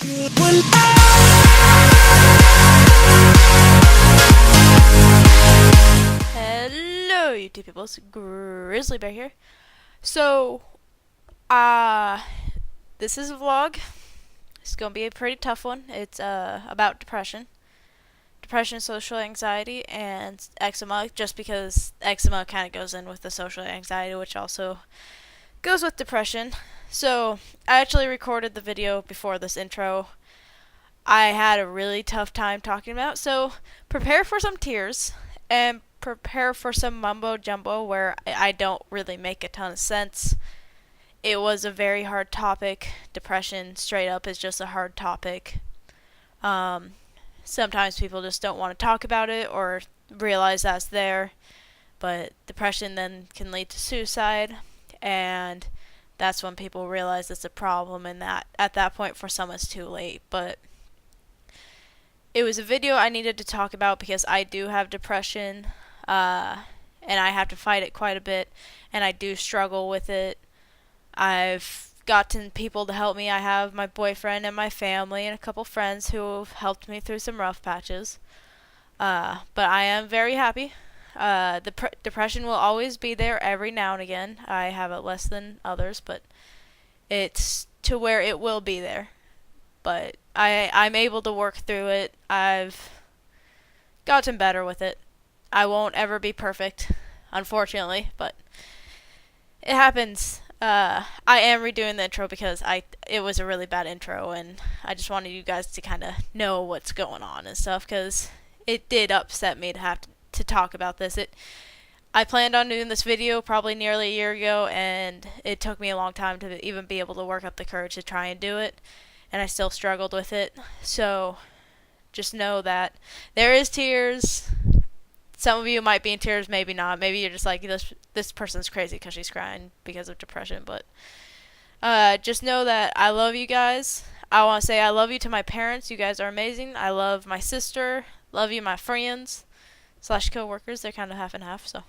Hello, YouTube people. It's Grizzly Bear here. So, this is a vlog. It's gonna be a pretty tough one. It's about depression, social anxiety, and eczema. Just because eczema kind of goes in with the social anxiety, which also goes with depression. So, I actually recorded the video before this intro. I had a really tough time talking about, so prepare for some tears and prepare for some mumbo jumbo where I don't really make a ton of sense. It was a very hard topic. Depression, straight up, is just a hard topic. Sometimes people just don't want to talk about it or realize that's there, but depression then can lead to suicide, and that's when people realize it's a problem, and that at that point for some it's too late. But it was a video I needed to talk about because I do have depression, and I have to fight it quite a bit, and I do struggle with it. I've gotten people to help me. I have my boyfriend and my family and a couple friends who have helped me through some rough patches. But I am very happy. Depression will always be there every now and again. I have it less than others, but it's to where it will be there. But I'm able to work through it. I've gotten better with it. I won't ever be perfect, unfortunately, but it happens. I am redoing the intro because it was a really bad intro, and I just wanted you guys to kind of know what's going on and stuff, because it did upset me to have to talk about this. I planned on doing this video probably nearly a year ago, and it took me a long time to even be able to work up the courage to try and do it, and I still struggled with it. So just know that there is tears. Some of you might be in tears, maybe not. Maybe you're just like, this person's crazy because she's crying because of depression. But just know that I love you guys. I want to say I love you to my parents. You guys are amazing. I love my sister. Love you, my friends / co-workers. They're kind of half and half. So,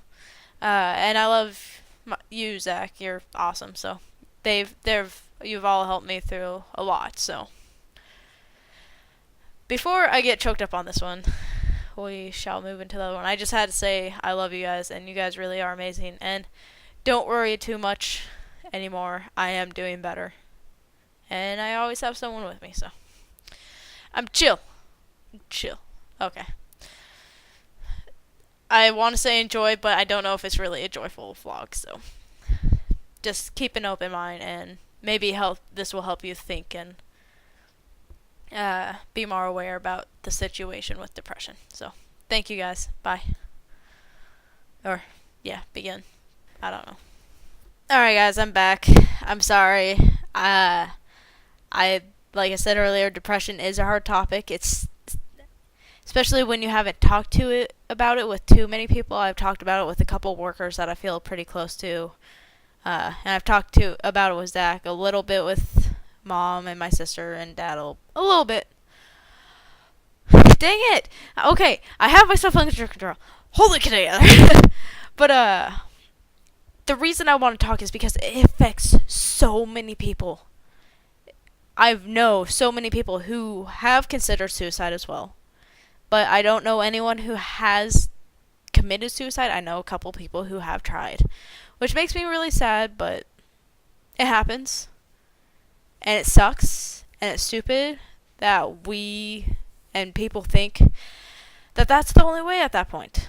and I love you, Zach. You're awesome. So you've all helped me through a lot. So before I get choked up on this one, we shall move into the other one. I just had to say I love you guys, and you guys really are amazing. And don't worry too much anymore. I am doing better, and I always have someone with me, so I'm chill. Okay. I want to say enjoy, but I don't know if it's really a joyful vlog, so just keep an open mind, and maybe this will help you think and be more aware about the situation with depression. So, thank you guys. Bye. Or, yeah, begin. I don't know. Alright guys, I'm back. I'm sorry. Like I said earlier, depression is a hard topic. It's especially when you haven't talked about it with too many people. I've talked about it with a couple workers that I feel pretty close to. And I've talked about it with Zach, a little bit with Mom and my sister and Dad, a little bit. Dang it! Okay, I have myself under control. Hold it together. But the reason I want to talk is because it affects so many people. I know so many people who have considered suicide as well, but I don't know anyone who has committed suicide. I know a couple people who have tried, which makes me really sad, but it happens. And it sucks, and it's stupid that we and people think that that's the only way at that point.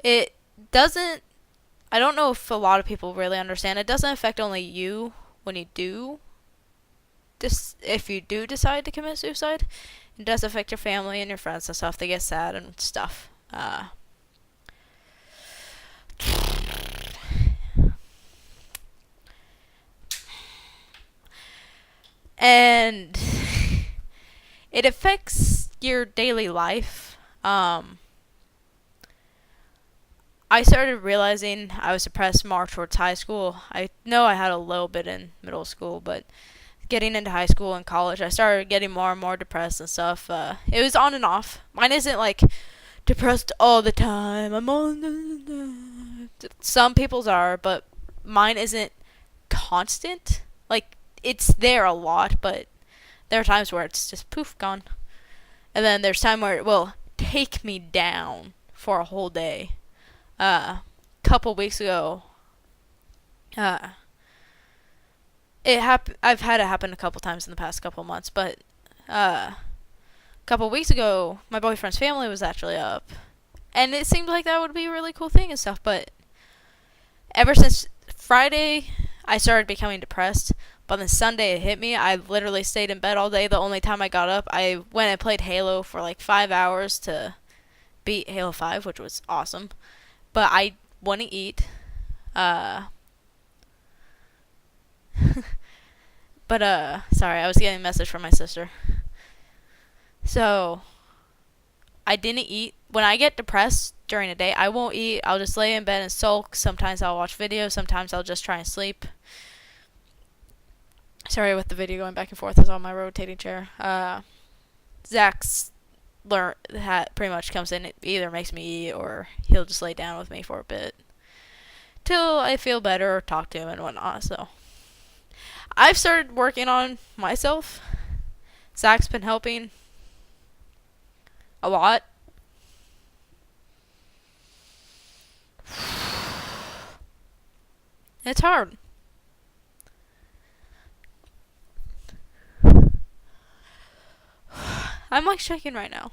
It doesn't, I don't know if a lot of people really understand, it doesn't affect only you when you do, if you do decide to commit suicide. It does affect your family and your friends and stuff. They get sad and stuff. And it affects your daily life. I started realizing I was depressed more towards high school. I know I had a little bit in middle school, but getting into high school and college, I started getting more and more depressed and stuff. It was on and off. Mine isn't like depressed all the time. I'm on. Some people's are, but mine isn't constant. Like, it's there a lot, but there are times where it's just poof, gone. And then there's time where it will take me down for a whole day. Couple weeks ago, uh, I've had it happen a couple times in the past couple months, but a couple weeks ago, my boyfriend's family was actually up, and it seemed like that would be a really cool thing and stuff. But ever since Friday, I started becoming depressed. But then Sunday it hit me. I literally stayed in bed all day. The only time I got up, I went and played Halo for like 5 hours to beat Halo 5, which was awesome. But I wouldn't eat. Sorry, I was getting a message from my sister. So, I didn't eat. When I get depressed during the day, I won't eat. I'll just lay in bed and sulk. Sometimes I'll watch videos. Sometimes I'll just try and sleep. Sorry with the video going back and forth. It's on my rotating chair. Zach's pretty much comes in. It either makes me eat or he'll just lay down with me for a bit. Till I feel better or talk to him and whatnot. So, I've started working on myself. Zach's been helping a lot. It's hard. I'm like shaking right now.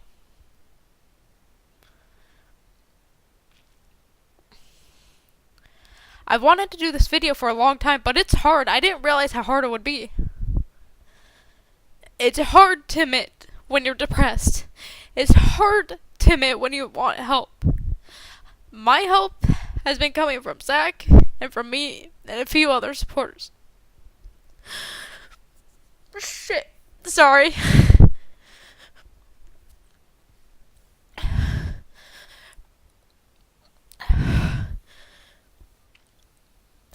I've wanted to do this video for a long time, but it's hard. I didn't realize how hard it would be. It's hard to admit when you're depressed. It's hard to admit when you want help. My help has been coming from Zach and from me and a few other supporters. Shit. Sorry.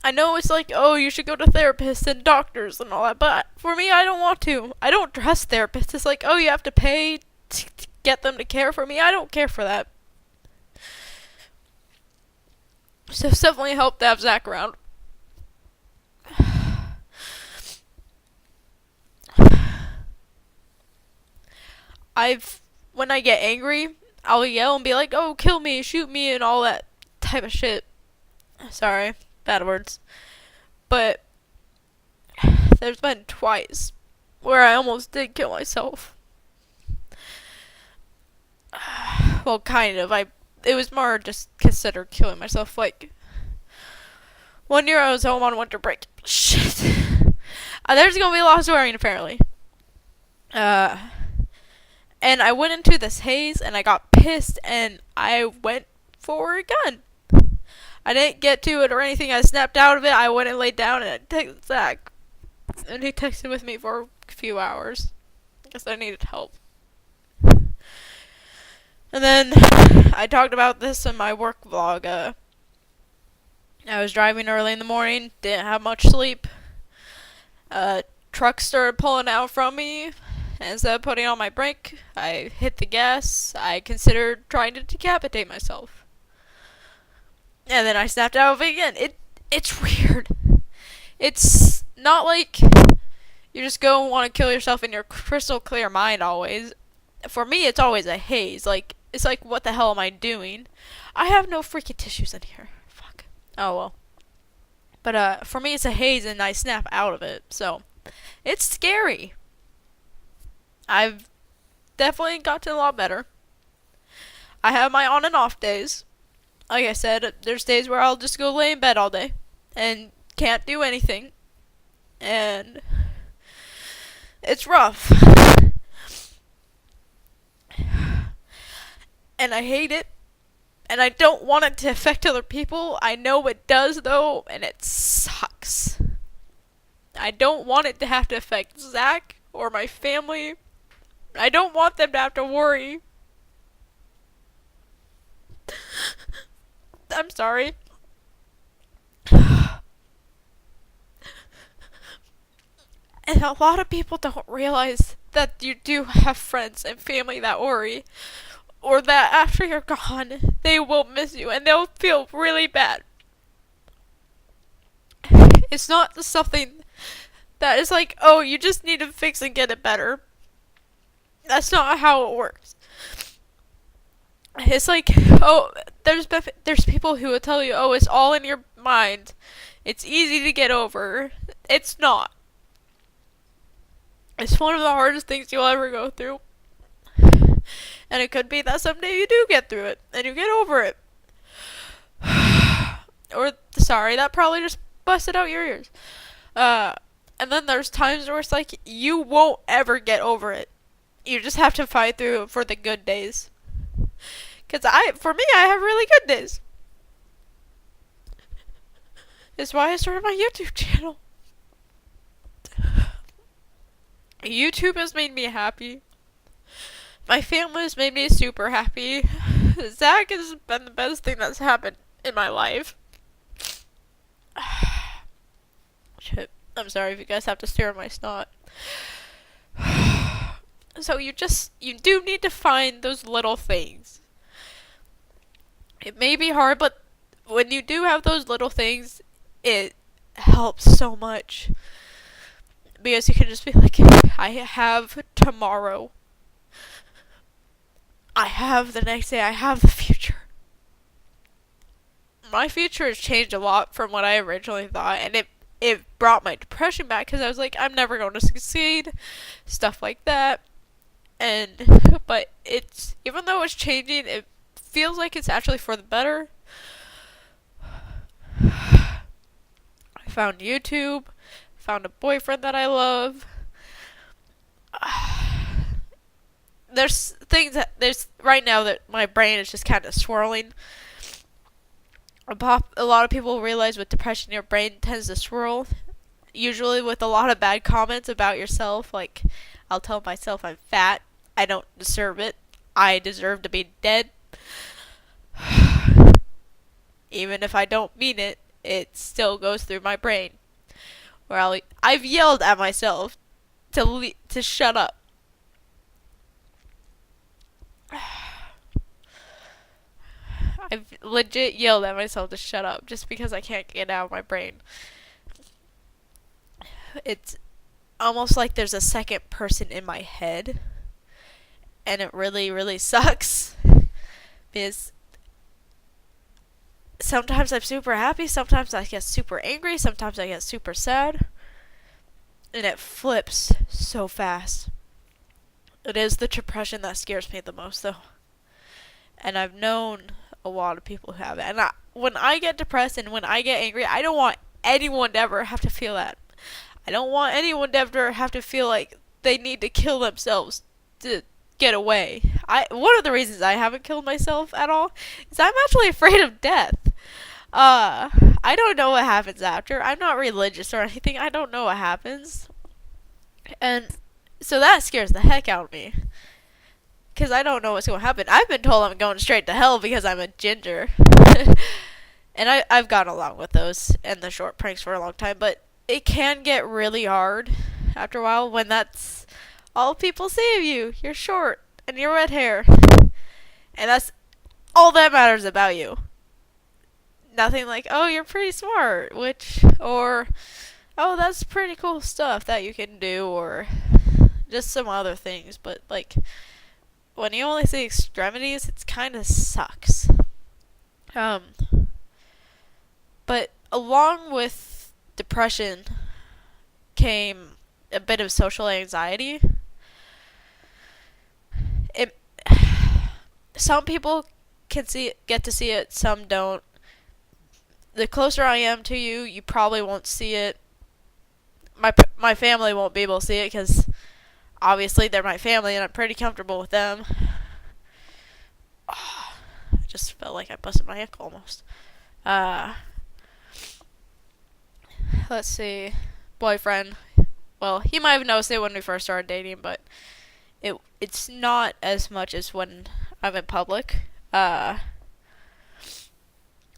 I know it's like, oh, you should go to therapists and doctors and all that, but for me, I don't want to. I don't trust therapists. It's like, oh, you have to pay to get them to care for me. I don't care for that. So it's definitely helped to have Zach around. When I get angry, I'll yell and be like, oh, kill me, shoot me, and all that type of shit. Sorry, bad words. But there's been twice where I almost did kill myself. Well, kind of. It was more just considered killing myself. Like, 1 year I was home on winter break. Shit. There's gonna be a lot of swearing, apparently. And I went into this haze, and I got pissed, and I went for a gun. I didn't get to it or anything. I snapped out of it. I went and laid down, and I texted Zach. And he texted with me for a few hours. I guess I needed help. And then I talked about this in my work vlog. I was driving early in the morning, didn't have much sleep. Truck started pulling out from me. Instead of putting on my brake, I hit the gas. I considered trying to decapitate myself. And then I snapped out of it again. It's weird. It's not like you just go and want to kill yourself in your crystal clear mind always. For me, it's always a haze. Like, it's like, what the hell am I doing? I have no freaking tissues in here. Fuck. Oh, well. But, for me, it's a haze and I snap out of it. So, it's scary. I've definitely gotten a lot better. I have my on and off days. Like I said, there's days where I'll just go lay in bed all day and can't do anything. And it's rough. And I hate it. And I don't want it to affect other people. I know it does, though, and it sucks. I don't want it to have to affect Zach or my family. I don't want them to have to worry. I'm sorry. And a lot of people don't realize that you do have friends and family that worry. Or that after you're gone, they will miss you and they'll feel really bad. It's not something that is like, oh, you just need to fix and get it better. That's not how it works. It's like, oh, there's people who will tell you, oh, it's all in your mind. It's easy to get over. It's not. It's one of the hardest things you'll ever go through. And it could be that someday you do get through it and you get over it. Or, sorry, that probably just busted out your ears. And then there's times where it's like, you won't ever get over it. You just have to fight through it for the good days. Because for me, I have really good days. That's why I started my YouTube channel. YouTube has made me happy. My family has made me super happy. Zach has been the best thing that's happened in my life. Shit. I'm sorry if you guys have to stare at my snot. So you do need to find those little things. It may be hard, but when you do have those little things, it helps so much. Because you can just be like, I have tomorrow. I have the next day. I have the future. My future has changed a lot from what I originally thought, and it brought my depression back because I was like, I'm never going to succeed, stuff like that. But it's, even though it's changing, it feels like it's actually for the better. I found YouTube, found a boyfriend that I love. There's right now that my brain is just kind of swirling. A lot of people realize with depression your brain tends to swirl, usually with a lot of bad comments about yourself. Like, I'll tell myself I'm fat, I don't deserve it, I deserve to be dead. Even if I don't mean it, it still goes through my brain. Or I've yelled at myself to shut up. I've legit yelled at myself to shut up just because I can't get it out of my brain. It's almost like there's a second person in my head, and it really, really sucks. Because sometimes I'm super happy, sometimes I get super angry, sometimes I get super sad, and it flips so fast. It is the depression that scares me the most, though. And I've known a lot of people who have it. And when I get depressed and when I get angry, I don't want anyone to ever have to feel that. I don't want anyone to ever have to feel like they need to kill themselves to get away. One of the reasons I haven't killed myself at all is I'm actually afraid of death. I don't know what happens after. I'm not religious or anything. I don't know what happens. And so that scares the heck out of me. Because I don't know what's going to happen. I've been told I'm going straight to hell because I'm a ginger. And I've gotten along with those and the short pranks for a long time. But it can get really hard after a while when that's all people see of you. You're short and you're red hair. And that's all that matters about you. Nothing like, oh, you're pretty smart. Or, oh, that's pretty cool stuff that you can do. Or just some other things. But, like, when you only see extremities, it kind of sucks. But along with depression came a bit of social anxiety. Some people get to see it, some don't. The closer I am to you, you probably won't see it. My family won't be able to see it because obviously they're my family and I'm pretty comfortable with them. Oh, I just felt like I busted my ankle almost. Let's see. Boyfriend. Well, he might have noticed it when we first started dating, but it's not as much as when I'm in public.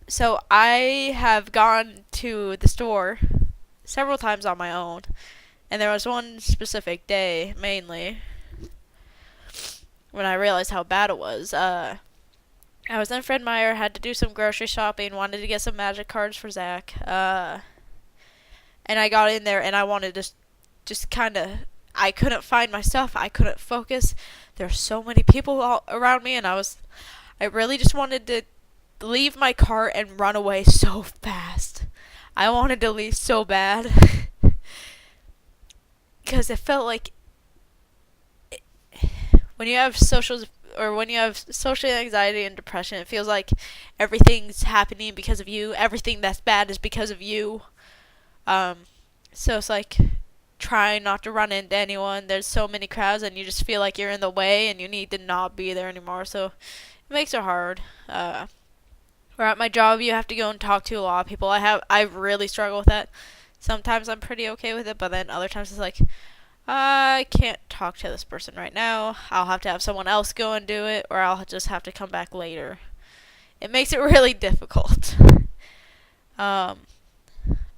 So I have gone to the store several times on my own. And there was one specific day, mainly, when I realized how bad it was. I was in Fred Meyer, had to do some grocery shopping, wanted to get some magic cards for Zach. And I got in there and I wanted to just kind of, I couldn't find my stuff. I couldn't focus. There's so many people all around me, and I really just wanted to leave my cart and run away so fast. I wanted to leave so bad because it felt like when you have social anxiety and depression, it feels like everything's happening because of you. Everything that's bad is because of you. Um, so it's like trying not to run into anyone. There's so many crowds, and you just feel like you're in the way, and you need to not be there anymore. So it makes it hard. Or at my job, you have to go and talk to a lot of people. I really struggle with that. Sometimes I'm pretty okay with it, but then other times it's like, I can't talk to this person right now. I'll have to have someone else go and do it, or I'll just have to come back later. It makes it really difficult. Um,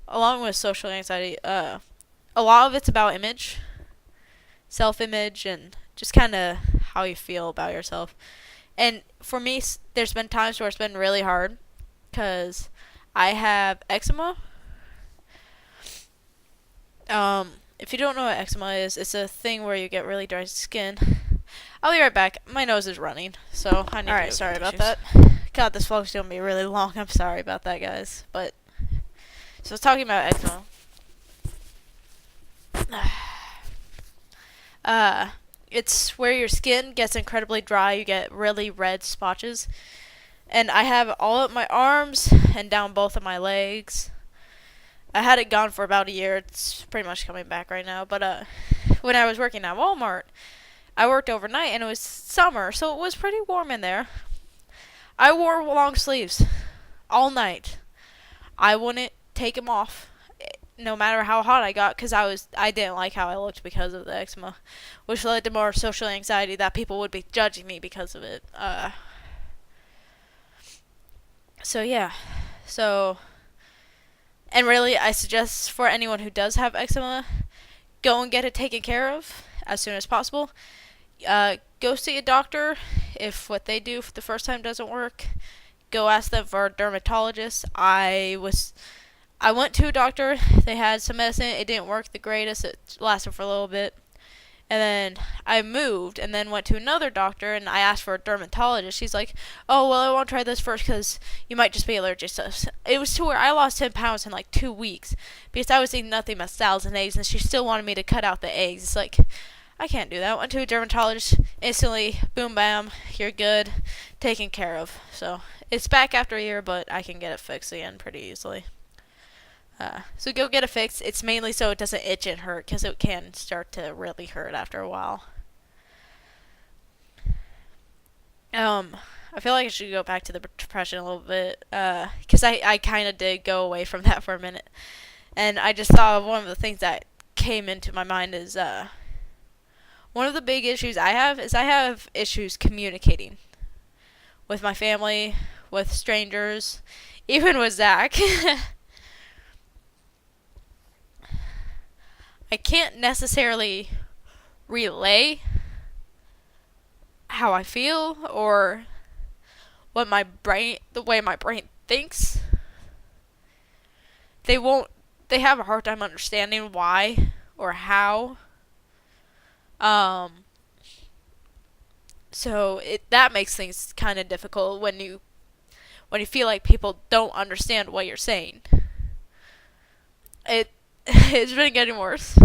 Along with social anxiety, a lot of it's about image, self-image, and just kind of how you feel about yourself. And for me, there's been times where it's been really hard because I have eczema. If you don't know what eczema is, it's a thing where you get really dry skin. I'll be right back. My nose is running, so I need to go. Alright, sorry about that. God, this vlog's gonna be really long. I'm sorry about that, guys. But, so I was talking about eczema. It's where your skin gets incredibly dry. You get really red spotches. And I have all up my arms and down both of my legs. I had it gone for about a year. It's pretty much coming back right now. But when I was working at Walmart, I worked overnight, and it was summer, so it was pretty warm in there. I wore long sleeves all night. I wouldn't take them off, no matter how hot I got, because I didn't like how I looked because of the eczema, which led to more social anxiety that people would be judging me because of it. So yeah, and really, I suggest for anyone who does have eczema, go and get it taken care of as soon as possible. Go see a doctor if what they do for the first time doesn't work. Go ask them for a dermatologist. I went to a doctor. They had some medicine. It didn't work the greatest. It lasted for a little bit. And then I moved and then went to another doctor, and I asked for a dermatologist. She's like, oh, well, I want to try this first because you might just be allergic to this. It was to where I lost 10 pounds in like 2 weeks because I was eating nothing but salads and eggs, and she still wanted me to cut out the eggs. It's like, I can't do that. I went to a dermatologist. Instantly, boom, bam, you're good, taken care of. So it's back after a year, but I can get it fixed again pretty easily. So go get it fixed. It's mainly so it doesn't itch and hurt, because it can start to really hurt after a while. I feel like I should go back to the depression a little bit, because I kind of did go away from that for a minute. And I just thought of one of the things that came into my mind is, one of the big issues I have issues communicating with my family, with strangers, even with Zach. I can't necessarily relay how I feel or the way my brain thinks. They have a hard time understanding why or how. So that makes things kind of difficult when you feel like people don't understand what you're saying. It's been getting worse.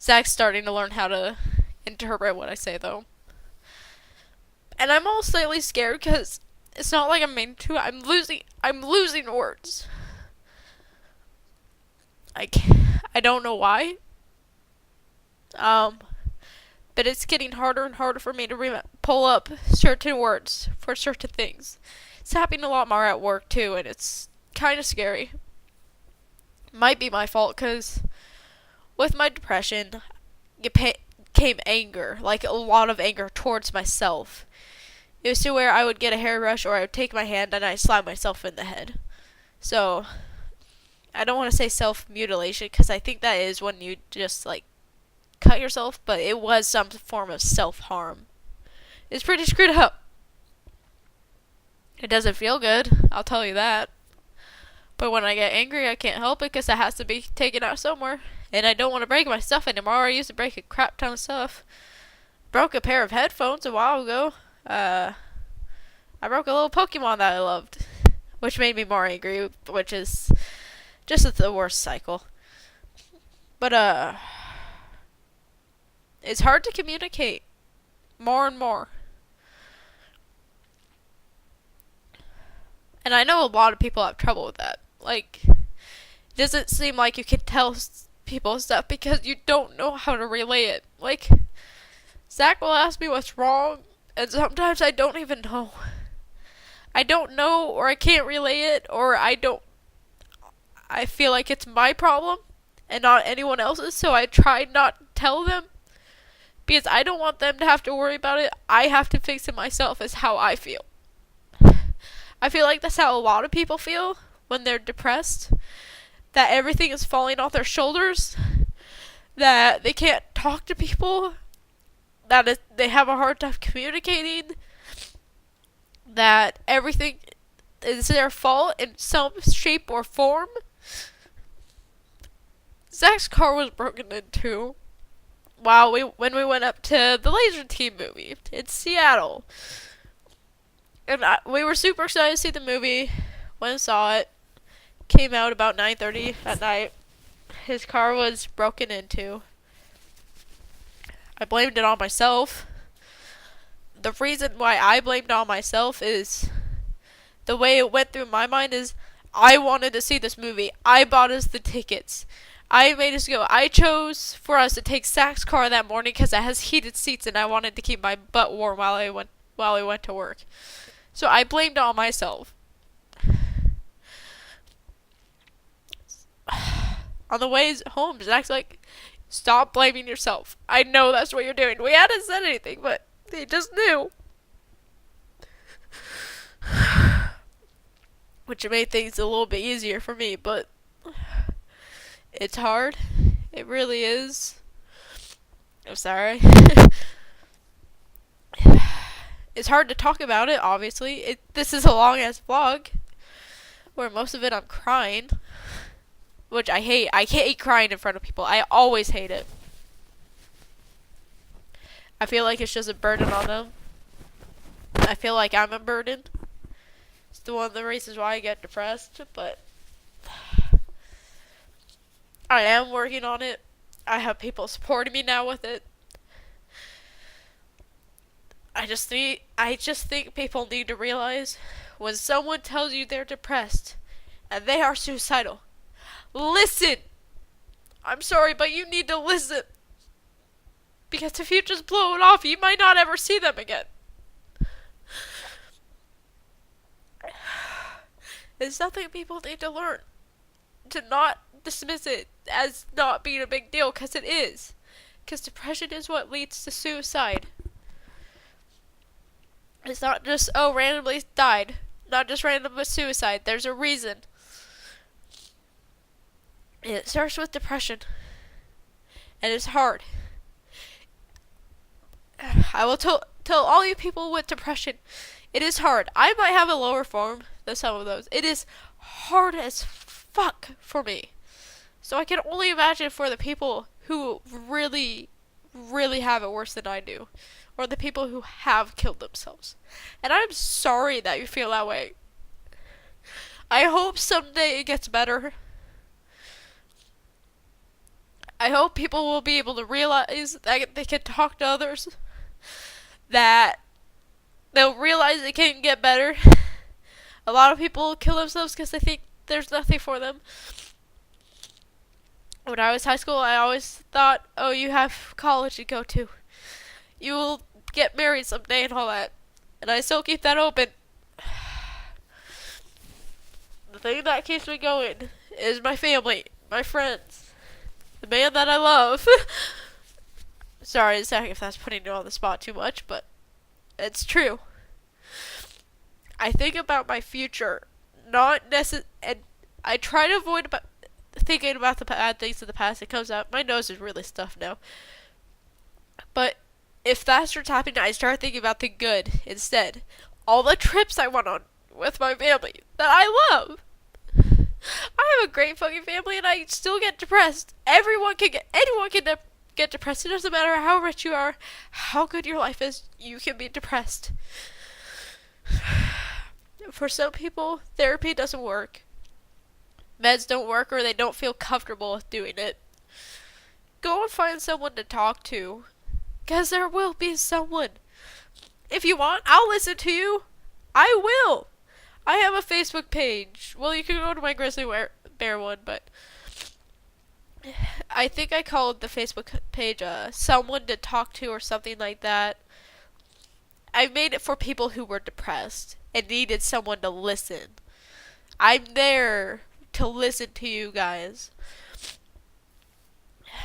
Zach's starting to learn how to interpret what I say, though. And I'm all slightly scared because it's not like I'm mean to. I'm losing words. I don't know why. But it's getting harder and harder for me to pull up certain words for certain things. It's happening a lot more at work, too, and it's kind of scary. Might be my fault, because with my depression, came anger, like a lot of anger towards myself. It was to where I would get a hairbrush, or I would take my hand and I'd slap myself in the head. So, I don't want to say self-mutilation, because I think that is when you just, like, cut yourself, but it was some form of self-harm. It's pretty screwed up. It doesn't feel good, I'll tell you that. But when I get angry, I can't help it because it has to be taken out somewhere. And I don't want to break my stuff anymore. I used to break a crap ton of stuff. Broke a pair of headphones a while ago. I broke a little Pokemon that I loved, which made me more angry, which is just the worst cycle. But, it's hard to communicate more and more. And I know a lot of people have trouble with that. Like, it doesn't seem like you can tell people stuff because you don't know how to relay it. Like, Zach will ask me what's wrong, and sometimes I don't even know. I don't know, or I can't relay it, or I feel like it's my problem and not anyone else's, so I try not to tell them because I don't want them to have to worry about it. I have to fix it myself, is how I feel. I feel like that's how a lot of people feel when they're depressed, that everything is falling off their shoulders, that they can't talk to people, that they have a hard time communicating, that everything is their fault in some shape or form. Zach's car was broken into when we went up to the Laser Team movie in Seattle. And we were super excited to see the movie. Went and saw it. Came out about 9:30 at night. His car was broken into. I blamed it on myself. The reason why I blamed it on myself is the way it went through my mind is I wanted to see this movie. I bought us the tickets. I made us go. I chose for us to take Zach's car that morning because it has heated seats and I wanted to keep my butt warm while I went to work. So I blamed it on myself. On the way home, Zach's like, stop blaming yourself. I know that's what you're doing. We hadn't said anything, but they just knew. Which made things a little bit easier for me, but it's hard. It really is. I'm sorry. It's hard to talk about it, obviously. This is a long-ass vlog, where most of it I'm crying. Which I hate. I hate crying in front of people. I always hate it. I feel like it's just a burden on them. I feel like I'm a burden. It's one of the reasons why I get depressed, but I am working on it. I have people supporting me now with it. I just think people need to realize when someone tells you they're depressed and they are suicidal, listen. I'm sorry, but you need to listen. Because if you just blow it off, you might not ever see them again. It's something people need to learn. To not dismiss it as not being a big deal, because it is. Because depression is what leads to suicide. It's not just, randomly died. Not just random suicide. There's a reason. It starts with depression. And it's hard. I will tell all you people with depression, it is hard. I might have a lower form than some of those. It is hard as fuck for me. So I can only imagine for the people who really, really have it worse than I do. Or the people who have killed themselves. And I'm sorry that you feel that way. I hope someday it gets better. I hope people will be able to realize that they can talk to others. That they'll realize it can get better. A lot of people kill themselves because they think there's nothing for them. When I was in high school, I always thought, you have college to go to. You will get married someday and all that. And I still keep that open. The thing that keeps me going is my family, my friends, the man that I love. Sorry, Zach, if that's putting you on the spot too much, but it's true. I think about my future, and I try to avoid thinking about the bad things of the past. It comes out, my nose is really stuffed now. But if that starts happening, I start thinking about the good instead. All the trips I went on with my family that I love. great fucking family, and I still get depressed. Anyone can get depressed. It doesn't matter how rich you are, how good your life is, you can be depressed. For some people, therapy doesn't work. Meds don't work, or they don't feel comfortable with doing it. Go and find someone to talk to, because there will be someone. If you want, I'll listen to you. I will. I have a Facebook page. Well, you can go to my grizzly bear one, but I think I called the Facebook page someone to talk to or something like that. I made it for people who were depressed and needed someone to listen. I'm there to listen to you guys.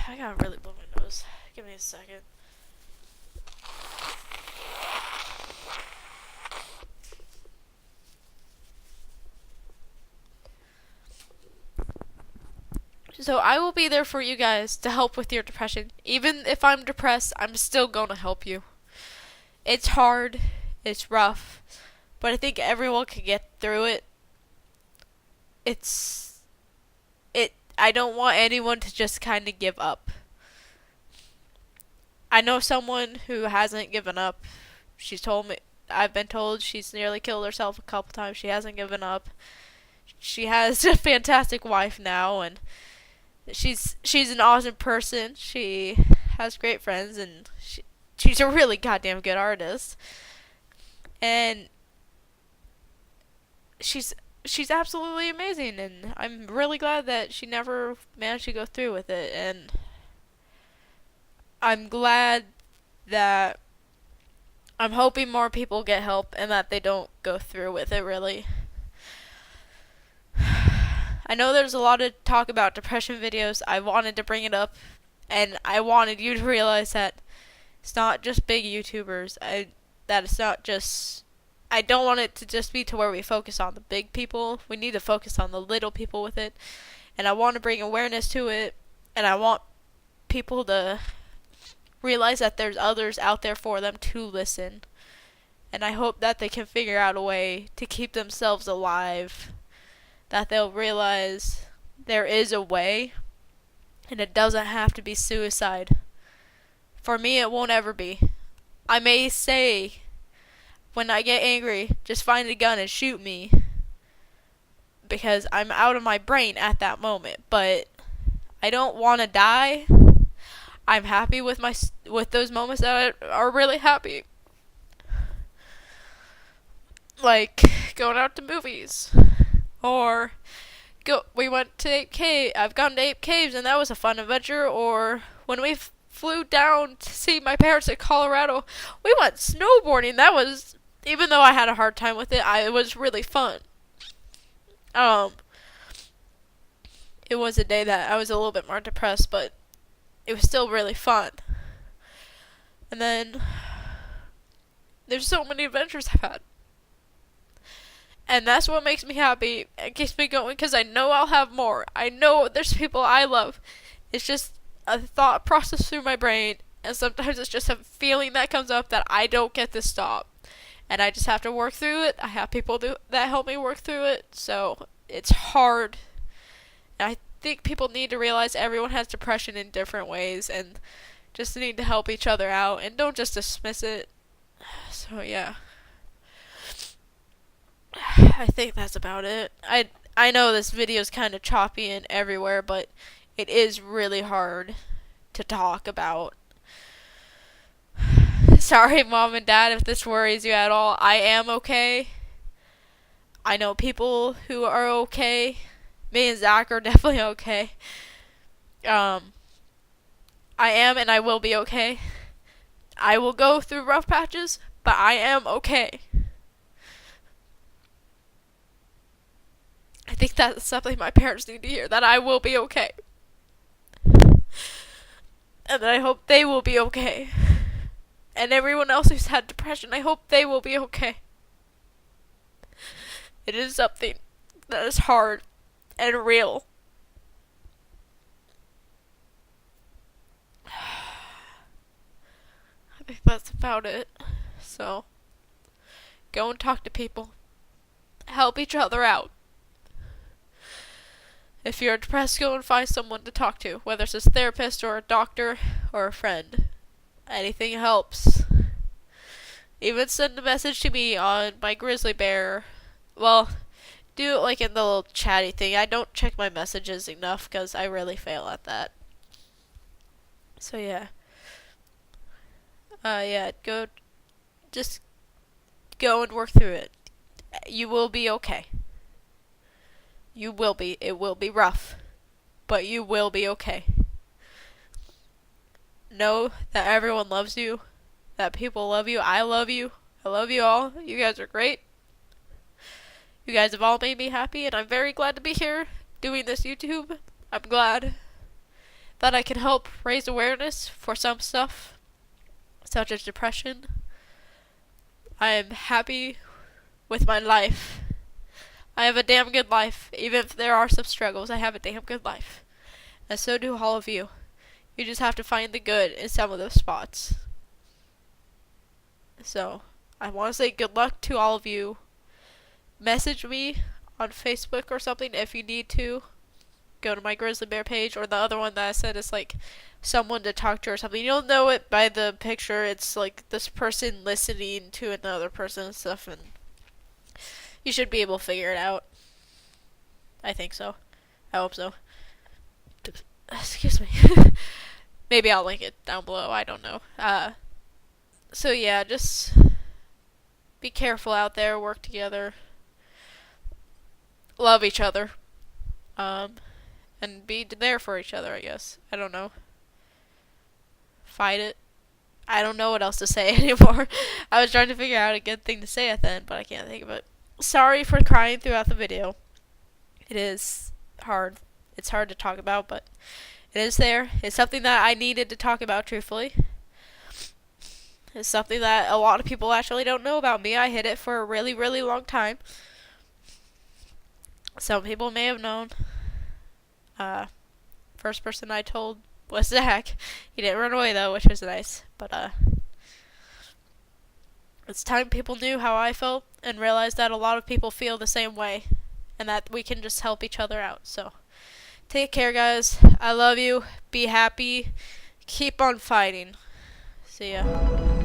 I gotta really blow my nose. Give me a second. So I will be there for you guys to help with your depression. Even if I'm depressed, I'm still gonna help you. It's hard, it's rough, but I think everyone can get through it. I don't want anyone to just kind of give up. I know someone who hasn't given up. I've been told she's nearly killed herself a couple times. She hasn't given up. She has a fantastic wife now, and she's an awesome person. She has great friends, and she's a really goddamn good artist. And she's absolutely amazing, and I'm really glad that she never managed to go through with it. And I'm glad that I'm hoping more people get help and that they don't go through with it, really. I know there's a lot of talk about depression videos. I wanted to bring it up, and I wanted you to realize that it's not just big YouTubers. I don't want it to just be to where we focus on the big people. We need to focus on the little people with it. And I want to bring awareness to it, and I want people to realize that there's others out there for them to listen. And I hope that they can figure out a way to keep themselves alive. That they'll realize there is a way, and it doesn't have to be suicide. For me, it won't ever be. I may say, when I get angry, just find a gun and shoot me, because I'm out of my brain at that moment. But I don't want to die. I'm happy with those moments that are really happy. Like going out to movies. Or we went to Ape Cave. I've gone to Ape Caves, and that was a fun adventure. Or when we flew down to see my parents in Colorado, we went snowboarding. That was, even though I had a hard time with it, it was really fun. It was a day that I was a little bit more depressed, but it was still really fun. And then there's so many adventures I've had. And that's what makes me happy and keeps me going, because I know I'll have more. I know there's people I love. It's just a thought process through my brain, and sometimes it's just a feeling that comes up that I don't get to stop. And I just have to work through it. I have people that help me work through it, so it's hard. And I think people need to realize everyone has depression in different ways, and just need to help each other out, and don't just dismiss it. So yeah. I think that's about it. I know this video is kind of choppy and everywhere, but it is really hard to talk about. Sorry, Mom and Dad, if this worries you at all. I am okay. I know people who are okay. Me and Zach are definitely okay. I am, and I will be okay. I will go through rough patches, but I am okay. I think that's something my parents need to hear, that I will be okay. And I hope they will be okay. And everyone else who's had depression, I hope they will be okay. It is something that is hard and real. I think that's about it. So, go and talk to people. Help each other out. If you're depressed, go and find someone to talk to, whether it's a therapist or a doctor or a friend. Anything helps. Even send a message to me on my grizzly bear. Well, do it like in the little chatty thing. I don't check my messages enough because I really fail at that. So yeah. Just go and work through it. You will be okay. You will be. It will be rough, but you will be okay. Know that everyone loves you, that people love you. I love you. I love you all. You guys are great. You guys have all made me happy, and I'm very glad to be here doing this YouTube. I'm glad that I can help raise awareness for some stuff, such as depression. I am happy with my life. I have a damn good life. Even if there are some struggles, I have a damn good life. And so do all of you. You just have to find the good in some of those spots. So, I want to say good luck to all of you. Message me on Facebook or something if you need to. Go to my grizzly bear page, or the other one that I said is like someone to talk to or something. You'll know it by the picture. It's like this person listening to another person and stuff, and you should be able to figure it out. I think so. I hope so. Excuse me. Maybe I'll link it down below. I don't know. So yeah, just be careful out there. Work together. Love each other. And be there for each other, I guess. I don't know. Fight it. I don't know what else to say anymore. I was trying to figure out a good thing to say at the end, but I can't think of it. Sorry for crying throughout the video. It is hard. It's hard to talk about, but it is there. It's something that I needed to talk about, truthfully. It's something that a lot of people actually don't know about me. I hid it for a really, really long time. Some people may have known. First person I told was Zach. He didn't run away though, which was nice. But it's time people knew how I felt and realized that a lot of people feel the same way, and that we can just help each other out. So take care, guys. I love you. Be happy. Keep on fighting. See ya.